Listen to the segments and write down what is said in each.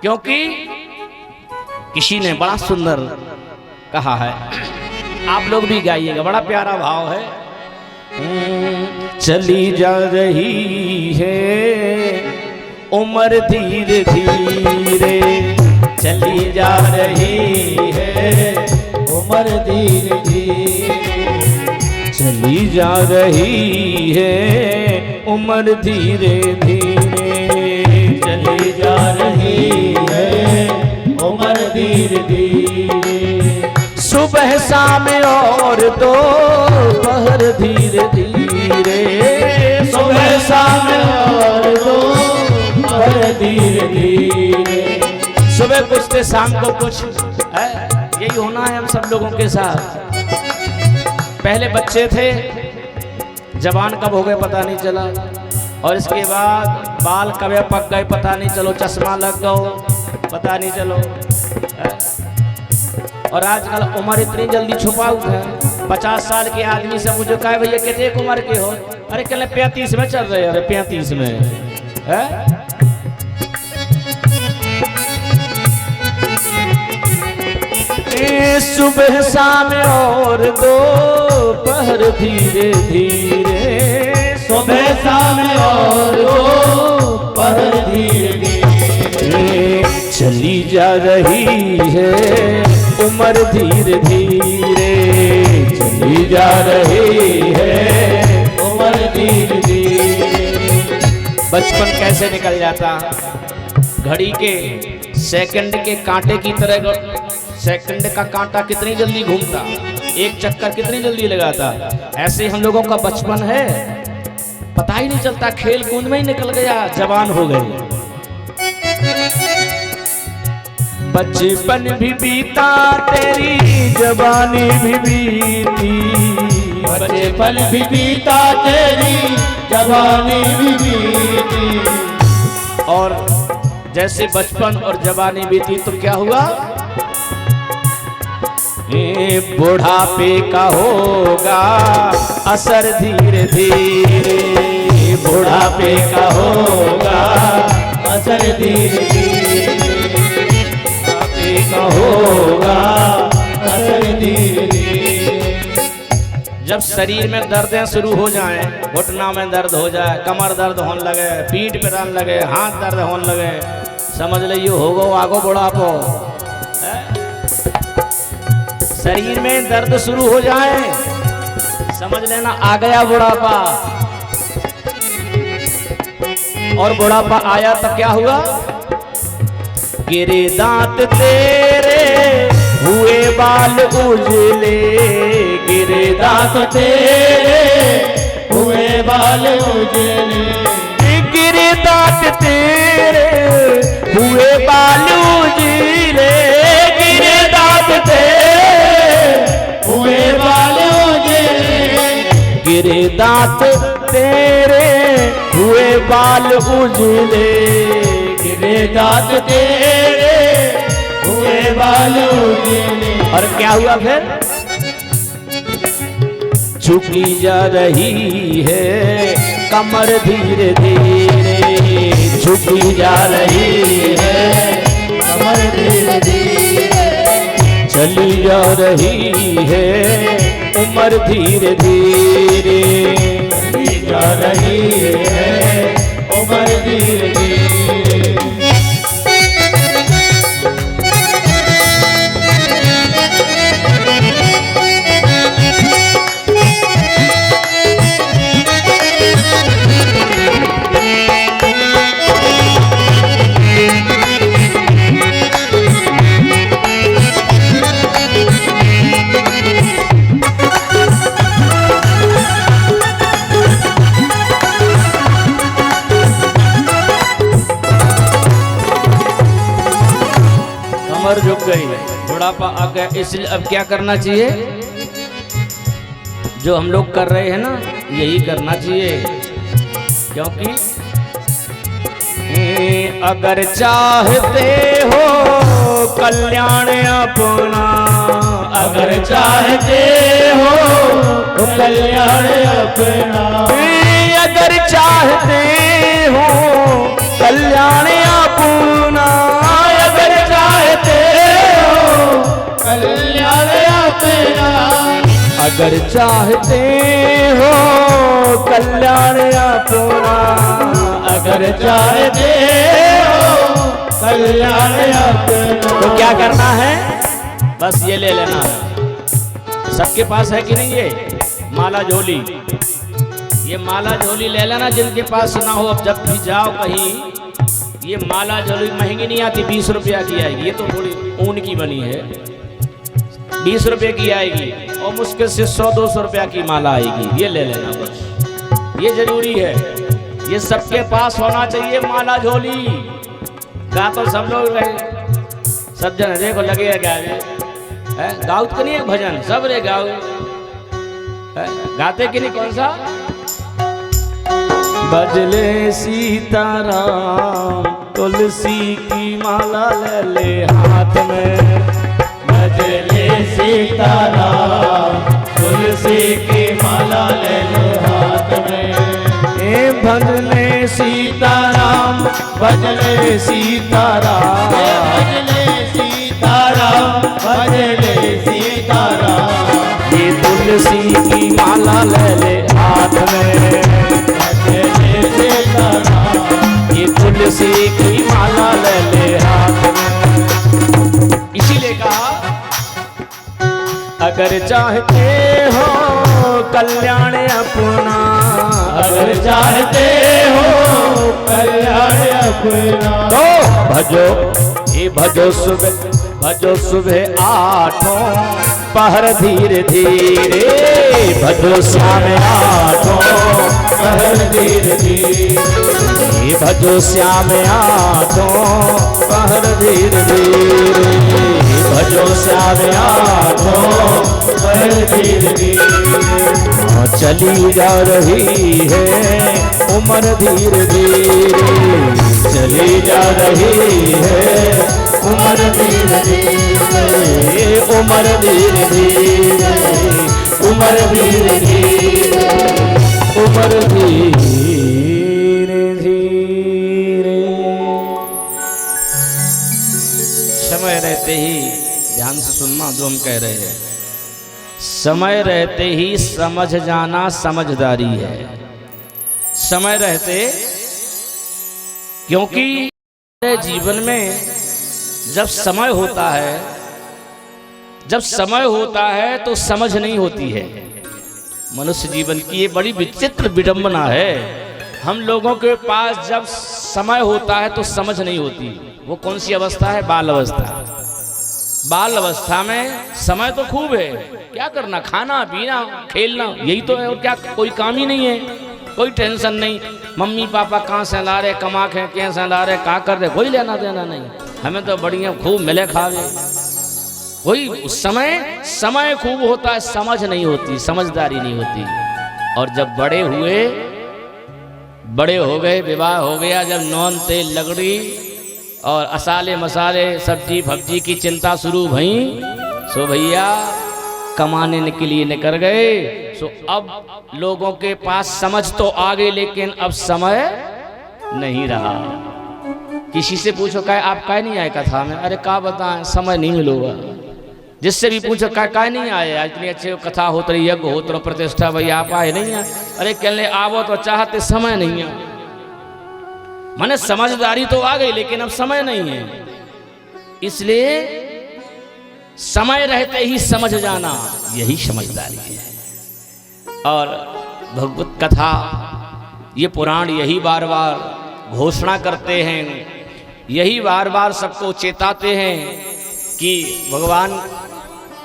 क्योंकि किसी ने बड़ा सुंदर कहा है, आप लोग भी गाइएगा, बड़ा प्यारा भाव है। चली जा रही है उम्र धीरे धीरे, चली जा रही है उम्र धीरे धीरे, चली जा रही है उम्र धीरे धीरे, चली जा रही है उम्र धीरे धीरे। सुबह शाम और दोपहर धीरे धीरे, सुबह शाम और दोपहर धीरे धीरे। सुबह कुछ थे शाम को कुछ है, यही होना है हम सब लोगों के साथ। पहले बच्चे थे, जवान कब हो गए पता नहीं चला, और इसके बाद बाल कब पक गए पता नहीं चलो, चश्मा लग गया पता नहीं चलो। और आजकल उम्र इतनी जल्दी छुपाऊ है। 50 साल के आदमी से मुझे कहे भैया कितने उम्र के हो, अरे कहले 35 में चल रहे, अरे 35 में है। सुबह शाम और दोपहर धीरे धीरे, सुबह शाम और दोपहर धीरे धीरे। चली जा रही है उम्र धीरे धीरे, चली जा रही है उम्र धीरे धीरे। बचपन कैसे निकल जाता, घड़ी के सेकंड के कांटे की तरह, सेकंड का कांटा कितनी जल्दी घूमता, एक चक्कर कितनी जल्दी लगाता, ऐसे हम लोगों का बचपन है, पता ही नहीं चलता, खेल कूद में ही निकल गया, जवान हो गए। बचपन भी बीता तेरी जवानी भी बीती, बचपन भी बीता तेरी जवानी भी बीती। और जैसे बचपन और जवानी बीती तो क्या हुआ, बुढ़ापे का होगा असर धीरे धीरे, बुढ़ापे का होगा असर धीरे धीरे, बुढ़ापे का होगा असर धीरे धीरे। जब शरीर में दर्दें शुरू हो जाएं, घुटना में दर्द हो जाए, कमर दर्द होने लगे, पीठ पे दर्द लगे, हाथ दर्द होने लगे, समझ लीजिए होगो आगो बुढ़ापो। शरीर में दर्द शुरू हो जाए, समझ लेना आ गया बुढ़ापा। और बुढ़ापा आया तो क्या हुआ, गिरे दांत तेरे हुए बाल उजले, गिरे दांत तेरे हुए बाल उजले, गिरे दांत तेरे हुए बाल उजले, गिरे दांत तेरे हुए बाल उजले, गिरे दांत तेरे हुए बाल उजले, गिरे दांत तेरे हुए बाल उजले। और क्या हुआ फिर, झुकी जा रही है कमर धीरे धीरे, झुकी जा रही है कमर धीरे धीरे, चली जा रही है उम्र धीरे धीरे, चली जा रही है उम्र धीरे धीरे। कमर झुक गई, बुढ़ापा आ गया, इसलिए अब क्या करना चाहिए, जो हम लोग कर रहे हैं ना यही करना चाहिए। क्योंकि अगर चाहते हो कल्याण अपना, अगर चाहते हो तो कल्याण अपना, अगर चाहते हो कल्याण अपना, अगर चाहते हो कल्याण अपना, अगर चाहते हो कल्याण अपना, तो क्या करना है? बस ये ले लेना है। सबके पास है कि नहीं ये माला झोली? ये माला झोली ले लेना जिनके पास ना हो। अब जब भी जाओ कहीं, ये माला झोली महंगी नहीं आती, 20 रुपया की आएगी। ये तो थोड़ी ऊन की बनी है, 20 रुपये की आएगी और मुश्किल से 100-200 रुपया की माला आएगी। ये ले लेना बस, ये जरूरी है। ये सबके पास होना चाहिए माला झोली। गा तो सब लोग रहे, सब जन देखो लगे है गावे, गाउत का नहीं है भजन, सब रे गाओ, गाते कि नहीं? कौन सा? बजले सीताराम तुलसी की माला ले ले हाथ में, बजले सीताराम तुलसी की माला ले ले हाथ में। ए भजले सीताराम, भजले सीताराम, भजले सीताराम, भजले सीताराम। ये तुलसी की माला ले ले हाथ में, ये तुलसी की माला ले ले हाथ में। इसीलिए कहा अगर चाहते हो कल्याण अपना, अगर चाहते हो कल्याण अपना, तो भजो, ये भजो सुबह, भजो सुबह 8 पहर धीरे धीरे, भजो श्याम 8 पहर धीरे धीरे, ये भजो श्याम 8 पहर धीरे धीरे, भजो श्याम 8 पहर धीरे धीरे। चली जा रही है उम्र धीरे धीरे, चली जा रही है उम्र धीरे धीरे, उम्र धीरे धीरे, उम्र धीरे धीरे, उम्र धीरे धीरे। समय रहते ही, ध्यान से सुनना जो हम कह रहे हैं, समय रहते ही समझ जाना समझदारी है। समय रहते, क्योंकि जीवन में जब समय होता है, जब समय होता है तो समझ नहीं होती है। मनुष्य जीवन की ये बड़ी विचित्र विडंबना है। हम लोगों के पास जब समय होता है तो समझ नहीं होती। वो कौन सी अवस्था है? बाल अवस्था। बाल अवस्था में समय तो खूब है, क्या करना, खाना पीना खेलना, यही तो है। और क्या, कोई काम ही नहीं है, कोई टेंशन नहीं। मम्मी पापा कहाँ से ला रहे, कमा के कैसे ला रहे, क्या कर रहे, कोई लेना देना नहीं। हमें तो बढ़िया खूब मिले खावे। कोई उस समय खूब होता है, समझ नहीं होती, समझदारी नहीं होती। और जब बड़े हुए, बड़े हो गए, विवाह हो गया, जब नौन तेल लगड़ी और असाले मसाले सब्जी फब्जी की चिंता शुरू भई, सो भैया कमाने के लिए निकल गए। सो अब लोगों के पास समझ तो आ गई, लेकिन अब समय नहीं रहा। किसी से पूछो क्या आप क्या नहीं आए कथा में, अरे क्या बताएं, समय नहीं मिलूगा। जिससे भी पूछो क्या नहीं आए, आज इतनी अच्छी कथा होत रही, यज्ञ होत रहा, प्रतिष्ठा, भाई आप आए नहीं आए, अरे कहने आवो तो चाहते, समय नहीं है। माने समझदारी तो आ गई, लेकिन अब समय नहीं है। इसलिए समय रहते ही समझ जाना, यही समझदारी है। और भगवत कथा, ये पुराण यही बार बार घोषणा करते हैं, यही बार बार सबको चेताते हैं कि भगवान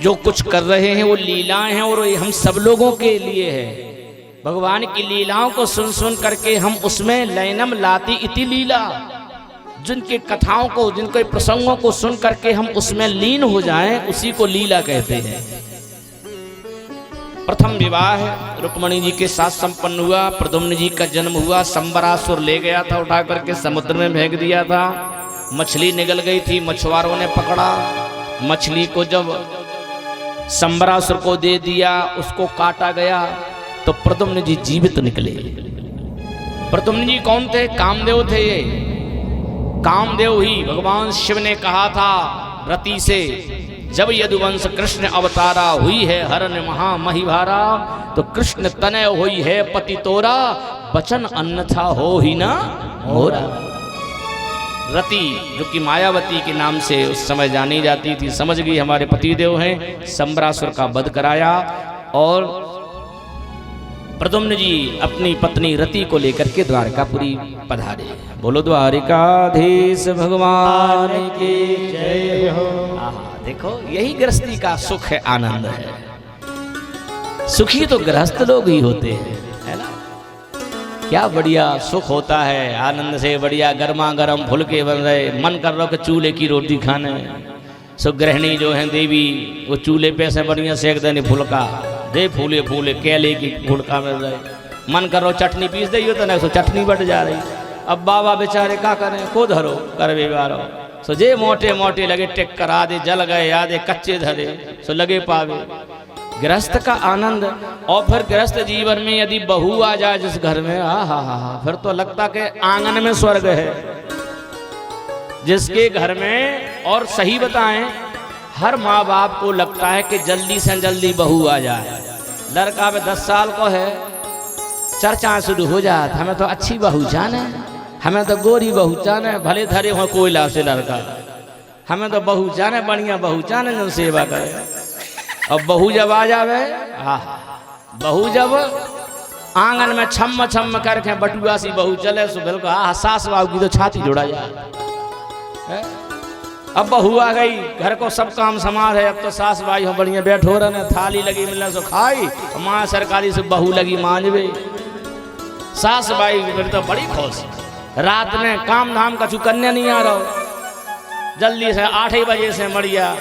जो कुछ कर रहे हैं वो लीलाएं हैं और हम सब लोगों के लिए है। भगवान की लीलाओं को सुन सुन करके हम उसमें लयनम लाती इति लीला, जिनके कथाओं को, जिनके प्रसंगों को सुन करके हम उसमें लीन हो जाएं, उसी को लीला कहते हैं। प्रथम विवाह रुक्मणी जी के साथ संपन्न हुआ, प्रद्युम्न जी का जन्म हुआ। संबरासुर ले गया था, उठा करके समुद्र में फेंक दिया था। मछली निगल गई थी, मछुआरों ने पकड़ा मछली को। जब संबरासुर को दे दिया, उसको काटा गया, तो प्रद्युम्न जी जीवित निकले। प्रद्युम्न जी कौन थे? कामदेव थे। ये कामदेव ही, भगवान शिव ने कहा था रति से जब यदुवंश कृष्ण अवतारा, हुई है हरन महा महिभारा। तो कृष्ण तनय हुई है पति तोरा, बचन अन्यथा हो ही ना मोरा। रति जो कि मायावती के नाम से उस समय जानी जाती थी, समझ गई हमारे पतिदेव हैं, सम्रासुर का वध कराया और प्रद्युम्न जी अपनी पत्नी रति को लेकर के द्वारकापुरी पधारे। बोलो द्वारिकाधीश भगवान की जय हो। देखो यही गृहस्थी का सुख है, आनंद है। सुखी तो गृहस्थ लोग ही होते हैं, है ना। क्या बढ़िया सुख होता है, आनंद से बढ़िया गर्मा गर्म फुलके बन रहे, मन कर रहा कि चूल्हे की रोटी खाने। सो गृहिणी जो है देवी, वो चूल्हे पे से बढ़िया सेक देने फुलका दे, फूले फूले केले की फुलका मिल रहे। मन कर रहा चटनी पीस दे तो ना, सो चटनी बट जा रही। अब बाबा बेचारे क्या करें, को धरो कर बेवारो। सो जे मोटे मोटे लगे टेक कर, आधे जल गए आधे कच्चे धरे, सो लगे पावे। गृहस्थ का आनंद। और फिर गृहस्थ जीवन में यदि बहू आ जाए जिस घर में, हा, फिर तो लगता कि आंगन में स्वर्ग है जिसके घर में। और सही बताएं, हर माँ बाप को लगता है कि जल्दी से जल्दी बहू आ जाए। लड़का में 10 साल को है, चर्चा शुरू हो जात, हमें तो अच्छी बहू जाने, हमें तो गोरी बहू जाने, भले धरे हो कोयला से लड़का, हमें तो बहू जाने, बढ़िया बहू जाने जो सेवा करे। अब बहू जब आ जावे, बहू जब आंगन में छम छम करके बटुआ सी बहू चले, सुबह को सास बाबू की तो छाती जोड़ा जाए। अब बहू आ गई, घर को सब काम समार है। अब तो सास भाई हो बढ़िया बैठो रहे, थाली लगी मिलने सो खाई, माँ सरकारी से बहू लगी मांझवे। सास भाई फिर तो बड़ी खुश, रात में काम धाम का चुकन्या नहीं आ रहा, जल्दी से 8 बजे से मरिया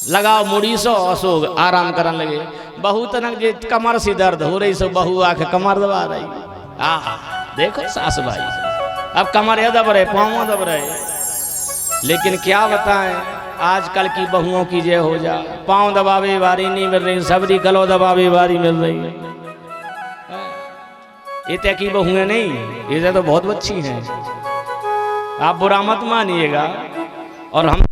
लगाओ मुड़ी सो असो आराम करन लगे। बहू तनक जे कमर से दर्द हो रही, सो बहू आके कमर दबा रही। देखो सास भाई अब कमर दब रहे, पाँव दब रहे। लेकिन क्या बताएं, आजकल की बहुओं की जय हो जा, पाँव दबावे वारी नहीं मिल रही, सबरी गलो दबावे वारी मिल रही है। ये तय की बहुएं नहीं, ये तो बहुत अच्छी हैं, आप बुरा मत मानिएगा। और हम